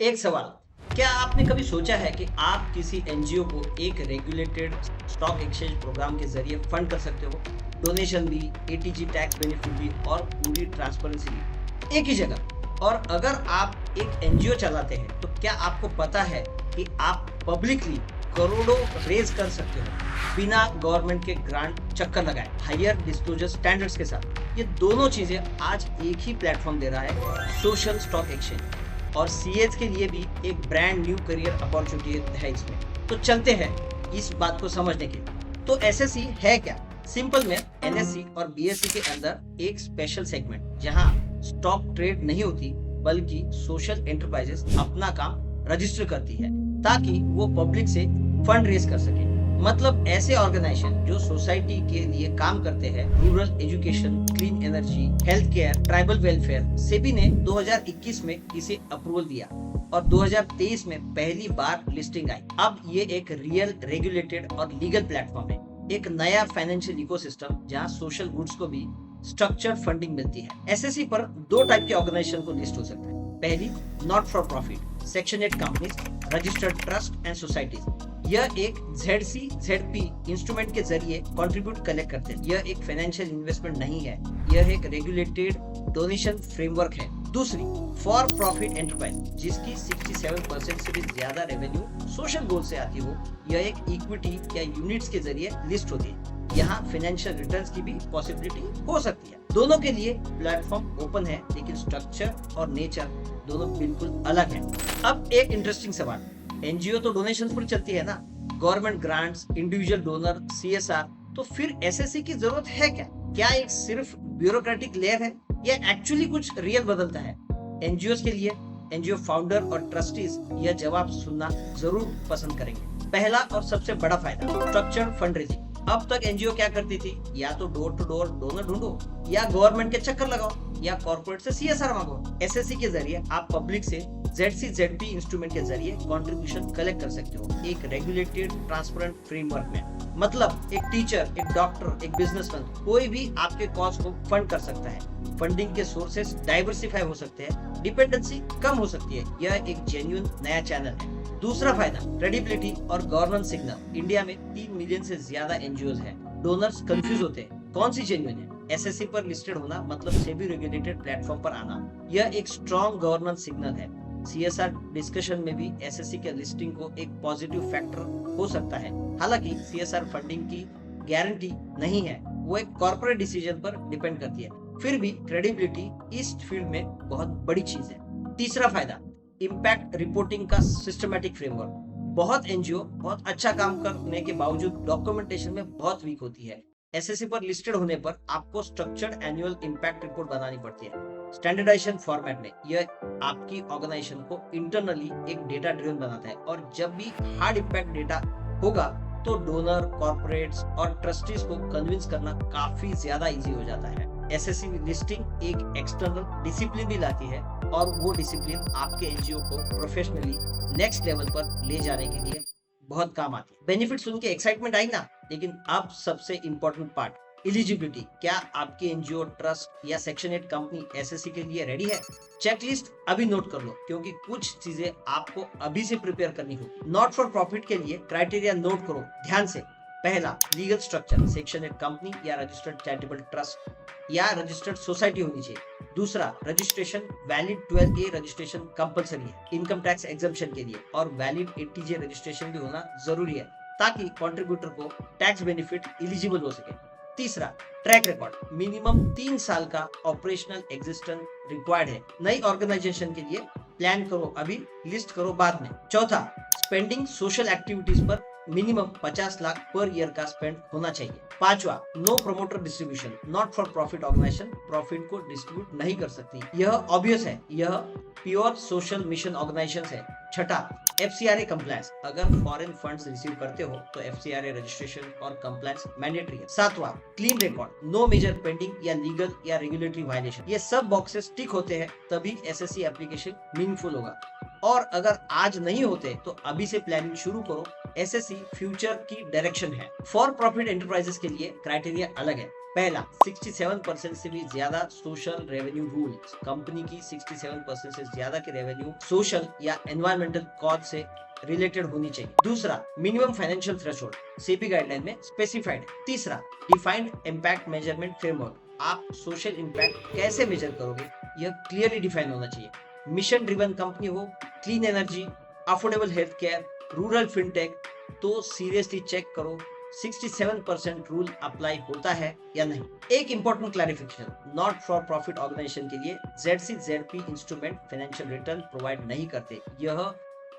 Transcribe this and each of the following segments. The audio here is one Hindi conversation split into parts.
एक सवाल, क्या आपने कभी सोचा है कि आप किसी एनजीओ को एक रेगुलेटेड स्टॉक एक्सचेंज प्रोग्राम के ज़रिए फंड कर सकते हो? डोनेशन भी, एटीजी टैक्स बेनिफिट भी और पूरी ट्रांसपेरेंसी भी, एक ही जगह। और अगर आप एक एनजीओ चलाते हैं, तो क्या आपको पता है कि आप पब्लिकली करोड़ों रेज़ कर सकते हो, बिना गवर्नमेंट के ग्रांट चक्कर लगाए, हायर डिस्क्लोजर स्टैंडर्ड्स के साथ? ये दोनों चीज़ें आज एक ही प्लेटफ़ॉर्म दे रहा है, सोशल स्टॉक एक्सचेंज। और सीएस के लिए भी एक ब्रांड न्यू करियर अपॉर्चुनिटी है इसमें। तो चलते हैं इस बात को समझने के लिए। तो एसएससी है क्या? सिंपल में एनएससी और बीएससी के अंदर एक स्पेशल सेगमेंट जहां स्टॉक ट्रेड नहीं होती, बल्कि सोशल एंटरप्राइजेस अपना काम रजिस्टर करती है ताकि वो पब्लिक से फंड रेज कर सके। मतलब ऐसे ऑर्गेनाइजेशन जो सोसाइटी के लिए काम करते हैं, rural education, clean energy, health care, tribal welfare. SEBI ने 2021 में इसे अप्रूवल दिया और 2023 में पहली बार लिस्टिंग आई। अब ये एक रियल रेगुलेटेड और लीगल प्लेटफॉर्म है, एक नया फाइनेंशियल इकोसिस्टम जहां सोशल गुड्स को भी स्ट्रक्चर्ड फंडिंग मिलती है। एसएससी पर दो टाइप के ऑर्गेनाइजेशन को लिस्ट हो सकता है। पहली, not for profit, section 8 companies, registered trust and societies. यह एक ZC/ZP इंस्ट्रूमेंट के जरिए कंट्रीब्यूट कलेक्ट करते हैं। यह एक फाइनेंशियल इन्वेस्टमेंट नहीं है, यह एक रेगुलेटेड डोनेशन फ्रेमवर्क है। दूसरी, फॉर प्रॉफिट एंटरप्राइज, जिसकी 67% से भी ज्यादा रेवेन्यू सोशल गोल से आती हो। यह एक इक्विटी या यूनिट्स के जरिए लिस्ट होती है। यहाँ फाइनेंशियल रिटर्न्स की भी पॉसिबिलिटी हो सकती है। दोनों के लिए प्लेटफॉर्म ओपन है, लेकिन स्ट्रक्चर और नेचर दोनों बिल्कुल अलग है। अब एक इंटरेस्टिंग सवाल, एनजीओ तो डोनेशन पर चलती है ना, government grants, individual donor, CSR, तो फिर एसएससी की जरूरत है क्या? क्या एक सिर्फ ब्यूरोक्रेटिक लेयर है या एक्चुअली कुछ रियल बदलता है? एनजीओ के लिए एनजीओ फाउंडर और ट्रस्टीज यह जवाब सुनना जरूर पसंद करेंगे। पहला और सबसे बड़ा फायदा, स्ट्रक्चर्ड फंड रेजिंग। अब तक एनजीओ क्या करती थी? या तो डोर टू डोर डोनर ढूंढो, या गवर्नमेंट के चक्कर लगाओ, या कॉर्पोरेट से सीएसआर मांगो। एसएससी के जरिए आप पब्लिक से ZC/ZP इंस्ट्रूमेंट के जरिए कंट्रीब्यूशन कलेक्ट कर सकते हो, एक रेगुलेटेड ट्रांसपेरेंट फ्रेमवर्क में। मतलब एक टीचर, एक डॉक्टर, एक बिजनेसमैन, कोई भी आपके कॉज को फंड कर सकता है। फंडिंग के सोर्सेस डाइवर्सिफाई हो सकते हैं, डिपेंडेंसी कम हो सकती है। यह एक जेन्युइन नया चैनल है। दूसरा फायदा, क्रेडिबिलिटी और गवर्नेंस सिग्नल। इंडिया में 3 मिलियन से ज्यादा एनजीओज हैं। डोनर्स कंफ्यूज होते हैं, कौन सी जेन्युइन है? एसएससी पर लिस्टेड होना मतलब सेबी रेगुलेटेड प्लेटफॉर्म पर आना, यह एक स्ट्रॉन्ग गवर्नेंस सिग्नल है। सीएसआर डिस्कशन में भी एसएससी के लिस्टिंग को एक पॉजिटिव फैक्टर हो सकता है। हालांकि सीएसआर फंडिंग की गारंटी नहीं है, वो एक कॉर्पोरेट डिसीजन पर डिपेंड करती है। फिर भी क्रेडिबिलिटी इस फील्ड में बहुत बड़ी चीज है। तीसरा फायदा, इम्पैक्ट रिपोर्टिंग का सिस्टमैटिक फ्रेमवर्क। बहुत एनजीओ बहुत अच्छा काम करने के बावजूद डॉक्यूमेंटेशन में बहुत वीक होती है। एसएससी पर लिस्टेड होने पर आपको स्ट्रक्चर्ड एनुअल इम्पैक्ट रिपोर्ट बनानी पड़ती है, स्टैंडर्डाइजेशन फॉर्मेट में। यह आपकी ऑर्गेनाइजेशन को इंटरनली एक डेटा ड्रिवन बनाता है, और जब भी हार्ड इम्पैक्ट डेटा होगा तो डोनर, कॉर्पोरेट्स और ट्रस्टीज को कन्विंस करना काफी ज्यादा इजी हो जाता है। एसएससी लिस्टिंग एक एक्सटर्नल डिसिप्लिन भी लाती है, और वो डिसिप्लिन आपके एनजीओ को प्रोफेशनली नेक्स्ट लेवल पर ले जाने के लिए बहुत काम आती है। बेनिफिट सुन के एक्साइटमेंट आई ना? लेकिन अब सबसे इंपॉर्टेंट पार्ट, एलिजिबिलिटी। क्या आपकी एनजीओ, ट्रस्ट या सेक्शन 8 कंपनी एसएससी के लिए रेडी है? चेकलिस्ट अभी नोट कर लो, क्योंकि कुछ चीजें आपको अभी से प्रिपेयर करनी होगी। नॉट फॉर प्रॉफिट के लिए क्राइटेरिया नोट करो ध्यान से। पहला, लीगल स्ट्रक्चर, सेक्शन 8 कंपनी या रजिस्टर्ड चैरिटेबल ट्रस्ट या रजिस्टर्ड सोसाइटी होनी चाहिए। दूसरा, registration, valid 12A registration compulsory है इनकम टैक्स एग्जम्पशन के लिए, और वैलिड 80J रजिस्ट्रेशन भी होना जरूरी है ताकि कंट्रीब्यूटर को टैक्स बेनिफिट एलिजिबल हो सके। तीसरा, ट्रैक रिकॉर्ड, मिनिमम 3 साल का ऑपरेशनल एग्जिस्टेंस रिक्वायर्ड है। नई ऑर्गेनाइजेशन के लिए प्लान करो अभी, लिस्ट करो बाद में। चौथा, स्पेंडिंग सोशल एक्टिविटीज पर मिनिमम 50 लाख पर ईयर का स्पेंड होना चाहिए। पांचवा, no promoter distribution, not for profit organisation profit को डिस्ट्रीब्यूट नहीं कर सकती। यह ऑब्वियस है, यह प्योर सोशल मिशन ऑर्गेनाइजेशन है। छठा, एफसीआरए कंप्लायंस, अगर फॉरेन फंड्स रिसीव करते हो तो एफसीआरए रजिस्ट्रेशन और कंप्लायंस मैंडेटरी है। सातवां, clean record, no major pending या लीगल या रेगुलेटरी वायलेशन। ये सब बॉक्सेस टिक होते हैं तभी एसएससी एप्लीकेशन मीनिंगफुल होगा, और अगर आज नहीं होते तो अभी से प्लानिंग शुरू करो। एसएससी फ्यूचर की डायरेक्शन है। फॉर प्रॉफिट एंटरप्राइजेस के लिए क्राइटेरिया अलग है। पहला, 67% से भी ज्यादा सोशल रेवेन्यू रूल्स, कंपनी की 67% से ज्यादा की रेवेन्यू सोशल या एनवायरमेंटल कॉज से रिलेटेड होनी चाहिए। दूसरा, minimum financial threshold SEBI guideline में स्पेसिफाइड है। तीसरा, डिफाइंड इम्पैक्ट मेजरमेंट फ्रेमवर्क, आप सोशल इम्पैक्ट कैसे मेजर करोगे यह क्लियरली डिफाइन होना चाहिए। मिशन ड्रिवन कंपनी हो, clean energy, affordable health care, rural fintech, तो सीरियसली चेक करो 67% रूल अप्लाई होता है या नहीं। एक important clarification, not for profit organisation के लिए ZCZP instrument financial return provide नहीं करते। यह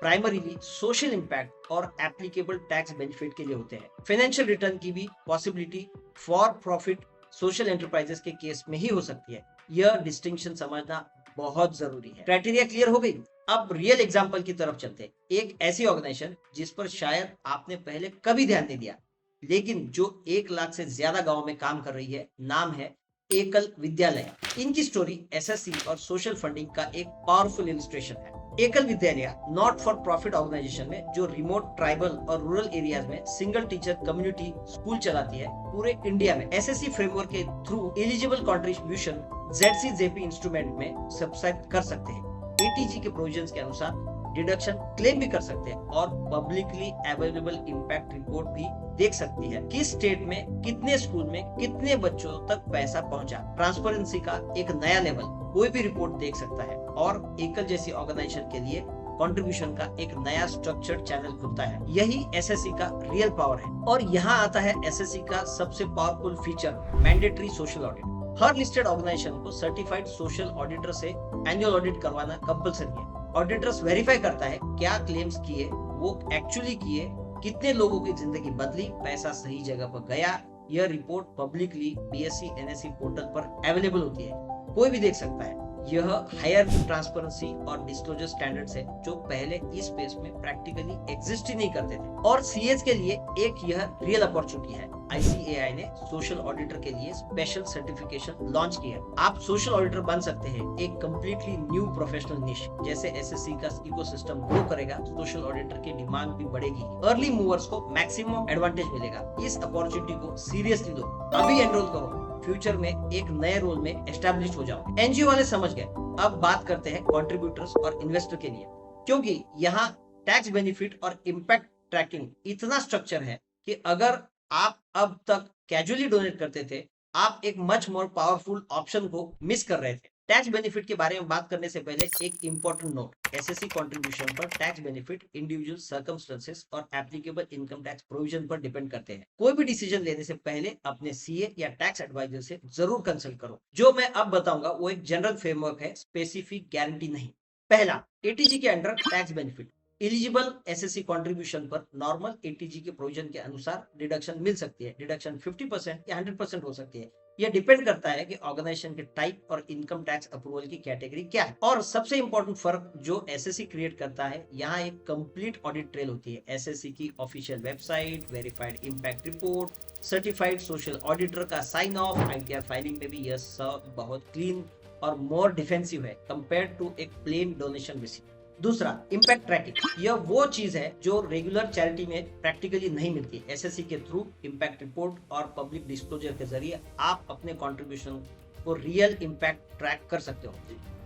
प्राइमरीली सोशल इम्पैक्ट और एप्लीकेबल टैक्स बेनिफिट के लिए होते हैं। फाइनेंशियल रिटर्न की भी possibility for profit social enterprises के केस में ही हो सकती है। यह डिस्टिंक्शन समझना बहुत जरूरी है। क्राइटेरिया क्लियर हो गई। अब रियल एग्जांपल की तरफ चलते हैं। एक ऐसी ऑर्गेनाइजेशन जिस पर शायद आपने पहले कभी ध्यान नहीं दिया, लेकिन जो 1 लाख से ज्यादा गांव में काम कर रही है, नाम है एकल विद्यालय। इनकी स्टोरी एसएससी और सोशल फंडिंग का एक पावरफुल इलस्ट्रेशन है। एकल विद्यालय नॉट फॉर प्रॉफिट ऑर्गेनाइजेशन में जो रिमोट, ट्राइबल और रूरल एरियाज में सिंगल टीचर कम्युनिटी स्कूल चलाती है पूरे इंडिया में। एसएससी फ्रेमवर्क के through eligible contribution ZCZP instrument में सब्सक्राइब कर सकते हैं। एटीजी के प्रोविजंस के अनुसार डिडक्शन क्लेम भी कर सकते हैं और पब्लिकली अवेलेबल इम्पैक्ट रिपोर्ट भी देख सकती है। किस स्टेट में, कितने स्कूल में, कितने बच्चों तक पैसा पहुंचा। ट्रांसपेरेंसी का एक नया लेवल, कोई भी रिपोर्ट देख सकता है और एकल जैसी ऑर्गेनाइजेशन के लिए कंट्रीब्यूशन का एक नया स्ट्रक्चर्ड चैनल खुलता है। यही एसएससी का रियल पावर है। और यहाँ आता है एसएससी का सबसे powerful feature, mandatory social audit. हर लिस्टेड ऑर्गेनाइजेशन को सर्टिफाइड सोशल ऑडिटर से एनुअल ऑडिट करवाना कंपलसरी है। ऑडिटर्स वेरीफाई करता है क्या क्लेम्स किए वो एक्चुअली किए, कितने लोगों की जिंदगी बदली, पैसा सही जगह पर गया। यह report publicly BSE NSE portal पर अवेलेबल होती है, कोई भी देख सकता है। यह हायर ट्रांसपेरेंसी और डिस्क्लोजर स्टैंडर्ड्स है जो पहले इस स्पेस में प्रैक्टिकली एग्जिस्ट ही नहीं करते थे। और सीएस के लिए एक यह रियल अपॉर्चुनिटी है। ICAI ने सोशल ऑडिटर के लिए स्पेशल सर्टिफिकेशन लॉन्च किया है। आप सोशल ऑडिटर बन सकते हैं, एक कंप्लीटली न्यू प्रोफेशनल निश। जैसे एसएससी का इकोसिस्टम ग्रो करेगा, सोशल ऑडिटर की डिमांड भी बढ़ेगी। अर्ली मूवर्स को मैक्सिमम एडवांटेज मिलेगा। इस अपॉर्चुनिटी को सीरियसली लो, अभी एनरोल करो, फ्यूचर में एक नए रोल में एस्टैब्लिश हो जाओ। एनजीओ वाले समझ गए। अब बात करते हैं कंट्रीब्यूटर्स और इन्वेस्टर के लिए, क्योंकि यहाँ टैक्स बेनिफिट और इम्पैक्ट ट्रैकिंग इतना स्ट्रक्चर है कि अगर आप अब तक कैजुअली डोनेट करते थे, आप एक मच मोर पावरफुल ऑप्शन को मिस कर रहे थे। टैक्स बेनिफिट के बारे में बात करने से पहले एक इंपॉर्टेंट नोट, एसएससी कंट्रीब्यूशन पर टैक्स बेनिफिट इंडिविजुअल सर्कमस्टेंसेस और एप्लीकेबल इनकम टैक्स प्रोविजन पर डिपेंड करते हैं। कोई भी डिसीजन लेने से पहले अपने सीए या टैक्स एडवाइजर से जरूर कंसल्ट करो। जो मैं अब बताऊंगा वो एक जनरल फ्रेमवर्क है, स्पेसिफिक गारंटी नहीं। पहला, एटीजी के under tax benefit. Eligible SSC contribution पर नॉर्मल एटीजी के प्रोविजन के अनुसार डिडक्शन मिल सकती है। डिडक्शन 50% या 100% हो सकती है। यह डिपेंड करता है कि ऑर्गेनाइजेशन के टाइप और इनकम टैक्स अप्रूवल की कैटेगरी क्या है। और सबसे इंपॉर्टेंट फर्क जो एसएससी क्रिएट करता है, यहाँ एक कंप्लीट ऑडिट ट्रेल होती है। एसएससी की official website, verified impact report, certified social auditor का साइन ऑफ, आईटीआर फाइलिंग में भी यह सब बहुत क्लीन और मोर डिफेंसिव है कंपेयर टू एक प्लेन डोनेशन रिसीप्ट। दूसरा, इम्पैक्ट ट्रैकिंग। यह वो चीज है जो रेगुलर चैरिटी में प्रैक्टिकली नहीं मिलती। एसएससी के थ्रू इम्पैक्ट रिपोर्ट और पब्लिक डिस्क्लोजर के जरिए आप अपने कंट्रीब्यूशन को रियल इम्पैक्ट ट्रैक कर सकते हो।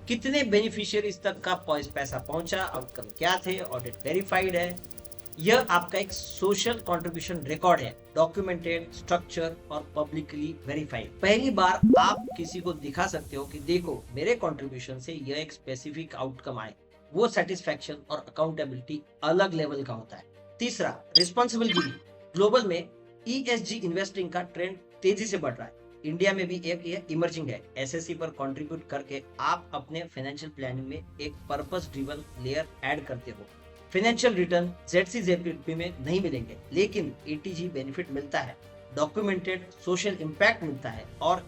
कितने बेनिफिशियरीज तक का पैसा पहुंचा, आउटकम क्या थे, ऑडिट वेरीफाइड है। यह आपका एक सोशल कंट्रीब्यूशन रिकॉर्ड है, डॉक्यूमेंटेड, स्ट्रक्चर और पब्लिकली वेरीफाइड। पहली बार आप किसी को दिखा सकते हो कि देखो मेरे कंट्रीब्यूशन से यह एक स्पेसिफिक आउटकम आए। वो सेटिस्फैक्शन और अकाउंटेबिलिटी अलग लेवल का होता है। तीसरा, रिस्पॉन्सिबल गिविंग। ग्लोबल में ESG इन्वेस्टिंग का ट्रेंड तेजी से बढ़ रहा है। इंडिया में भी एक ये इमर्जिंग है। एसएससी पर कंट्रीब्यूट करके आप अपने फाइनेंशियल प्लानिंग में एक पर्पस ड्रिवन लेयर ऐड करते हो। फाइनेंशियल रिटर्न ZCZP में नहीं मिलेंगे, लेकिन एटीजी बेनिफिट मिलता है, डॉक्यूमेंटेड सोशल इम्पैक्ट मिलता है और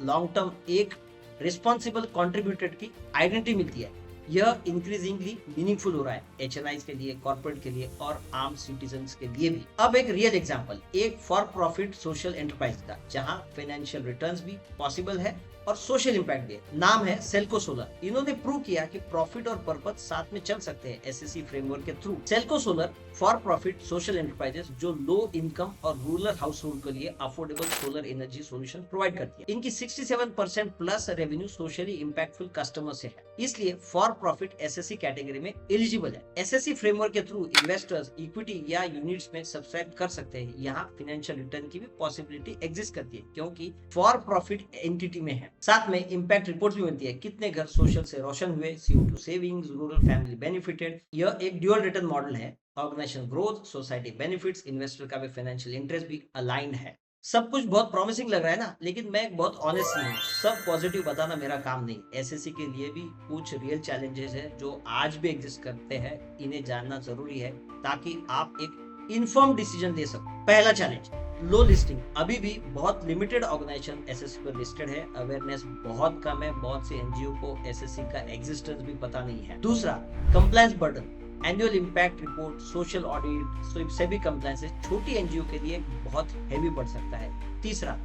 लॉन्ग टर्म एक रिस्पॉन्सिबल कंट्रीब्यूटर की आइडेंटिटी मिलती है। यह इंक्रीजिंगली मीनिंगफुल हो रहा है HNIs के लिए, कॉर्पोरेट के लिए और आम सिटीजन्स के लिए भी। अब एक रियल एग्जांपल, एक फॉर प्रॉफिट सोशल एंटरप्राइज का, जहां फाइनेंशियल रिटर्न्स भी पॉसिबल है और सोशल इम्पैक्ट भी है। नाम है सेल्को सोलर। इन्होंने प्रूव किया कि प्रॉफिट और पर्पस साथ में चल सकते हैं एसएससी फ्रेमवर्क के through. SELCO solar for profit social enterprises जो लो इनकम और रूरल हाउस होल्ड के लिए affordable solar energy solution provide करती है। इनकी 67% plus revenue socially impactful customer से है, इसलिए फॉर प्रॉफिट एसएससी कैटेगरी में एलिजिबल है। एसएससी फ्रेमवर्क के थ्रू इन्वेस्टर्स इक्विटी या यूनिट्स में सब्सक्राइब कर सकते हैं। यहाँ फाइनेंशियल रिटर्न की भी पॉसिबिलिटी एग्जिस्ट करती है क्योंकि फॉर प्रॉफिट एंटिटी में है। साथ में इम्पैक्ट रिपोर्ट भी बनती है, कितने घर सोशल से रोशन हुए, CO2 savings, rural family benefited. यह एक ड्यूअल रिटर्न मॉडल है। Organisation growth, society benefits, investor का भी फाइनेंशियल इंटरेस्ट भी अलाइंड है। सब कुछ बहुत प्रॉमिसिंग लग रहा है ना, लेकिन मैं बहुत ऑनेस्ट नहीं हूँ। सब पॉजिटिव बताना मेरा काम नहीं। एसएससी के लिए भी कुछ रियल चैलेंजेस हैं जो आज भी एग्जिस्ट करते हैं, इन्हें जानना जरूरी है ताकि आप एक इन्फॉर्म डिसीजन ले सको। पहला चैलेंज, लो लिस्टिंग। अभी भी बहुत लिमिटेड ऑर्गेनाइजेशन एसएससी पर लिस्टेड है। अवेयरनेस बहुत कम है। बहुत से एनजीओ को एसएससी का एग्जिस्टेंस भी पता नहीं है। दूसरा, compliance burden. Annual impact report, social audit, सभी कंप्लायंस छोटी एनजीओ के लिए बहुत हैवी पड़ सकता है। तीसरा,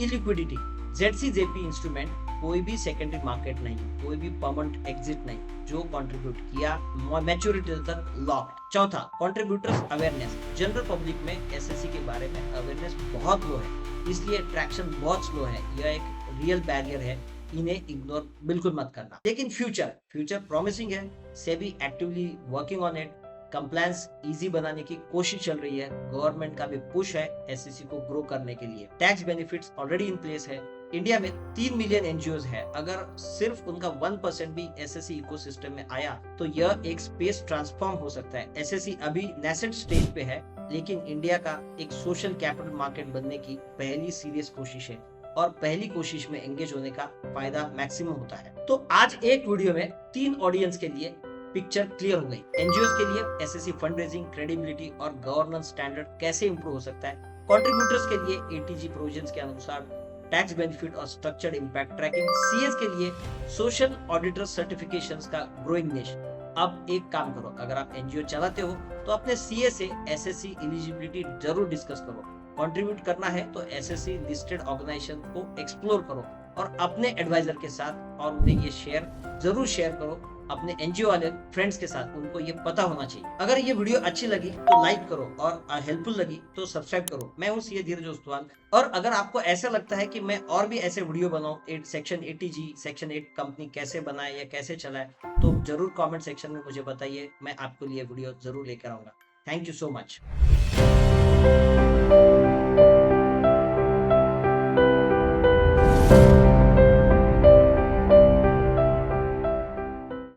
इलिक्विडिटी। ZCJP इंस्ट्रूमेंट कोई भी सेकेंडरी मार्केट नहीं, कोई भी परमानेंट एग्जिट नहीं। जो कंट्रीब्यूट किया मैच्योरिटी तक लॉक्ड। चौथा, कंट्रीब्यूटर्स अवेयरनेस। जनरल पब्लिक में एसएससी के बारे में अवेयरनेस बहुत लो है, इसलिए ट्रैक्शन बहुत स्लो है। यह एक रियल बैरियर है, इन्हें इग्नोर बिल्कुल मत करना। लेकिन फ्यूचर प्रॉमिसिंग है। SEBI actively working on it. Compliance easy बनाने की कोशिश चल रही है। गवर्नमेंट का भी पुश है एसएससी को ग्रो करने के लिए। Tax benefits already in place है। इंडिया में 3 मिलियन एनजीओज है। अगर सिर्फ उनका 1% भी एसएससी इकोसिस्टम में आया तो यह एक स्पेस ट्रांसफॉर्म हो सकता है। एसएससी अभी नेसेंट स्टेज पे है, लेकिन इंडिया का एक सोशल कैपिटल मार्केट बनने की पहली सीरियस कोशिश है और पहली कोशिश में एंगेज होने का फायदा मैक्सिमम होता है। तो आज एक वीडियो में 3 ऑडियंस के लिए पिक्चर क्लियर हो गई। एनजीओज के लिए एसएससी फंड रेजिंग, क्रेडिबिलिटी और गवर्नेंस स्टैंडर्ड कैसे इंप्रूव हो सकता है। कंट्रीब्यूटर्स के लिए एटीजी प्रोविजंस के अनुसार टैक्स बेनिफिट और स्ट्रक्चर्ड इम्पैक्ट ट्रैकिंग। सीएस के लिए सोशल ऑडिटर सर्टिफिकेशंस का ग्रोइंग निश। अब एक काम करो, अगर आप एनजीओ चलाते हो तो अपने सीए से एसएससी एलिजिबिलिटी जरूर डिस्कस करो। कंट्रीब्यूट करना है तो एसएससी लिस्टेड ऑर्गेनाइजेशन को एक्सप्लोर करो और अपने एडवाइजर के साथ, और उन्हें ये जरूर शेयर करो अपने एनजीओ वाले फ्रेंड्स के साथ। उनको ये पता होना चाहिए। अगर ये वीडियो अच्छी लगी तो लाइक करो और हेल्पफुल लगी तो सब्सक्राइब करो। मैं हूँ सीए धीरज ओस्तवाल। और अगर आपको ऐसा लगता है कि मैं और भी ऐसे वीडियो बनाऊं, सेक्शन 80G, सेक्शन 8 कंपनी कैसे बनाए या कैसे चलाए, तो जरूर कमेंट सेक्शन में मुझे बताइए। मैं आपके लिए वीडियो जरूर लेकर आऊंगा। Thank you so much.